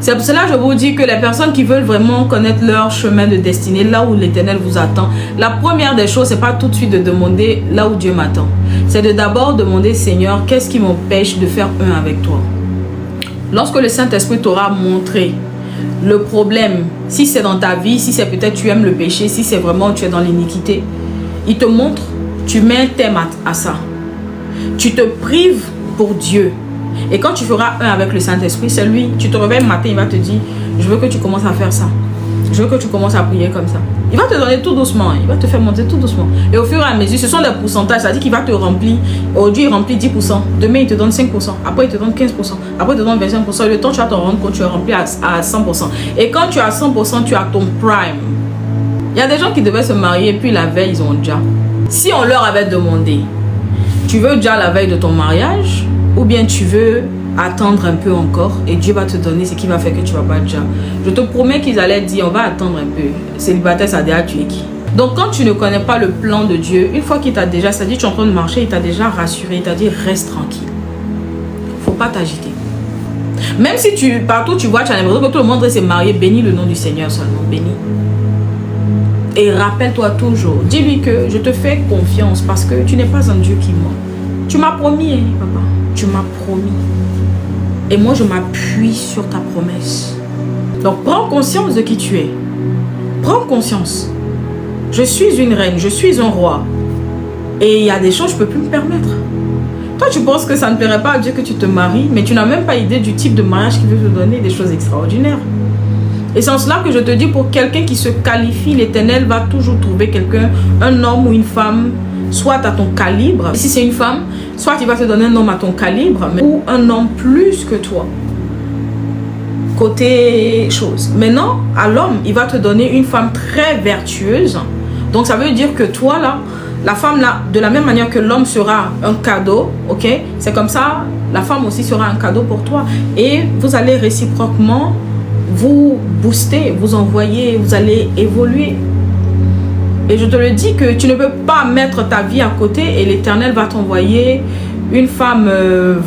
C'est pour cela que je vous dis que les personnes qui veulent vraiment connaître leur chemin de destinée, là où l'Éternel vous attend, la première des choses, c'est pas tout de suite de demander là où Dieu m'attend. C'est de d'abord demander, Seigneur, qu'est-ce qui m'empêche de faire un avec toi? Lorsque le Saint-Esprit t'aura montré le problème, si c'est dans ta vie, si c'est peut-être tu aimes le péché, si c'est vraiment tu es dans l'iniquité, il te montre, tu mets un thème à ça. Tu te prives pour Dieu. Et quand tu feras un avec le Saint-Esprit, c'est lui, tu te réveilles le matin, il va te dire, je veux que tu commences à faire ça. Je veux que tu commences à prier comme ça. Il va te donner tout doucement, il va te faire monter tout doucement. Et au fur et à mesure, ce sont des pourcentages, c'est-à-dire qu'il va te remplir. Aujourd'hui, il remplit 10%, demain, il te donne 5%, après, il te donne 15%, après, il te donne 25%. Et le temps, tu vas te rendre compte, tu es rempli à 100%. Et quand tu as 100%, tu as ton prime. Il y a des gens qui devaient se marier, et puis la veille, ils ont déjà. Si on leur avait demandé, tu veux déjà la veille de ton mariage, ou bien tu veux attendre un peu encore et Dieu va te donner ce qui va faire que tu vas pas déjà. Je te promets qu'ils allaient dire on va attendre un peu. Célibataire, ça a déjà tué qui? Donc quand tu ne connais pas le plan de Dieu, une fois qu'il t'a déjà, c'est-à-dire tu es en train de marcher, il t'a déjà rassuré, il t'a dit reste tranquille. Faut pas t'agiter. Même si partout tu vois, tu as l'impression que tout le monde s'est marié, bénis le nom du Seigneur seulement, bénis. Et rappelle-toi toujours, dis-lui que je te fais confiance parce que tu n'es pas un Dieu qui ment. Tu m'as promis, hein, papa, tu m'as promis. Et moi, je m'appuie sur ta promesse. Donc, prends conscience de qui tu es. Prends conscience. Je suis une reine, je suis un roi. Et il y a des choses que je ne peux plus me permettre. Toi, tu penses que ça ne plairait pas à Dieu que tu te maries, mais tu n'as même pas idée du type de mariage qu'il veut te donner, des choses extraordinaires. Et c'est en cela que je te dis, pour quelqu'un qui se qualifie, l'Éternel va toujours trouver quelqu'un, un homme ou une femme, soit à ton calibre. Si c'est une femme, soit il va te donner un homme à ton calibre, ou un homme plus que toi. Côté chose. Maintenant, à l'homme, il va te donner une femme très vertueuse. Donc ça veut dire que toi là, la femme là, de la même manière que l'homme sera un cadeau, ok? C'est comme ça, la femme aussi sera un cadeau pour toi. Et vous allez réciproquement vous booster, vous envoyer, vous allez évoluer. Et je te le dis que tu ne peux pas mettre ta vie à côté et l'Éternel va t'envoyer une femme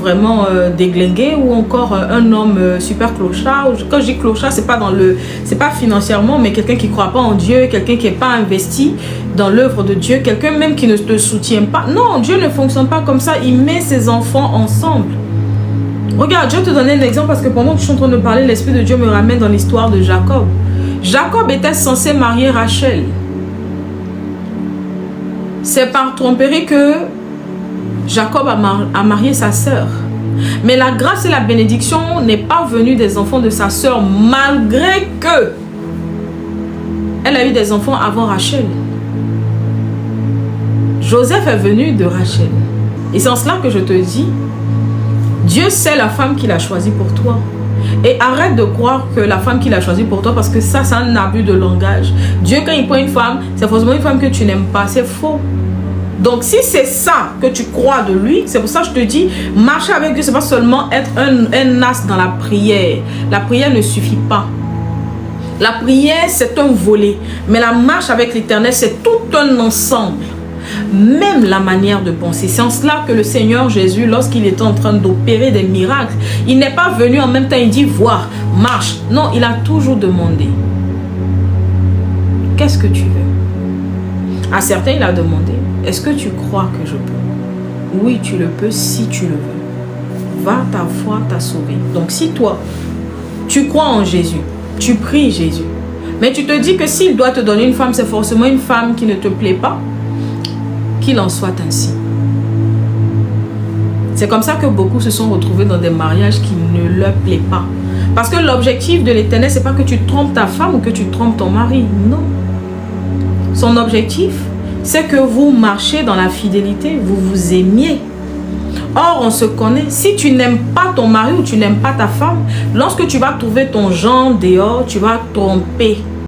vraiment déglinguée ou encore un homme super clochard. Quand je dis clochard, c'est pas financièrement, mais quelqu'un qui ne croit pas en Dieu, quelqu'un qui n'est pas investi dans l'œuvre de Dieu, quelqu'un même qui ne te soutient pas. Non, Dieu ne fonctionne pas comme ça. Il met ses enfants ensemble. Regarde, je vais te donner un exemple parce que pendant que je suis en train de parler, l'Esprit de Dieu me ramène dans l'histoire de Jacob. Jacob était censé marier Rachel. C'est par tromperie que Jacob a marié sa sœur. Mais la grâce et la bénédiction n'est pas venue des enfants de sa sœur, malgré que elle a eu des enfants avant Rachel. Joseph est venu de Rachel. Et c'est en cela que je te dis, Dieu sait la femme qu'il a choisie pour toi. Et arrête de croire que la femme qu'il a choisie pour toi, parce que ça, c'est un abus de langage. Dieu, quand il prend une femme, c'est forcément une femme que tu n'aimes pas. C'est faux. Donc, si c'est ça que tu crois de lui, c'est pour ça que je te dis, marcher avec Dieu, c'est pas seulement être un as dans la prière. La prière ne suffit pas. La prière, c'est un volet. Mais la marche avec l'Éternel, c'est tout un ensemble. Même la manière de penser. C'est en cela que le Seigneur Jésus, lorsqu'il était en train d'opérer des miracles, il n'est pas venu en même temps, il dit, voir, marche. Non, il a toujours demandé. Qu'est-ce que tu veux? À certains, il a demandé, est-ce que tu crois que je peux? Oui, tu le peux si tu le veux. Va, ta foi t'a sauvé. Donc si toi, tu crois en Jésus, tu pries Jésus, mais tu te dis que s'il doit te donner une femme, c'est forcément une femme qui ne te plaît pas, qu'il en soit ainsi. C'est comme ça que beaucoup se sont retrouvés dans des mariages qui ne leur plaisent pas. Parce que l'objectif de l'Éternel, c'est pas que tu trompes ta femme ou que tu trompes ton mari. Non. Son objectif, c'est que vous marchez dans la fidélité, vous vous aimiez. Or, on se connaît. Si tu n'aimes pas ton mari ou tu n'aimes pas ta femme, lorsque tu vas trouver ton genre dehors, tu vas tromper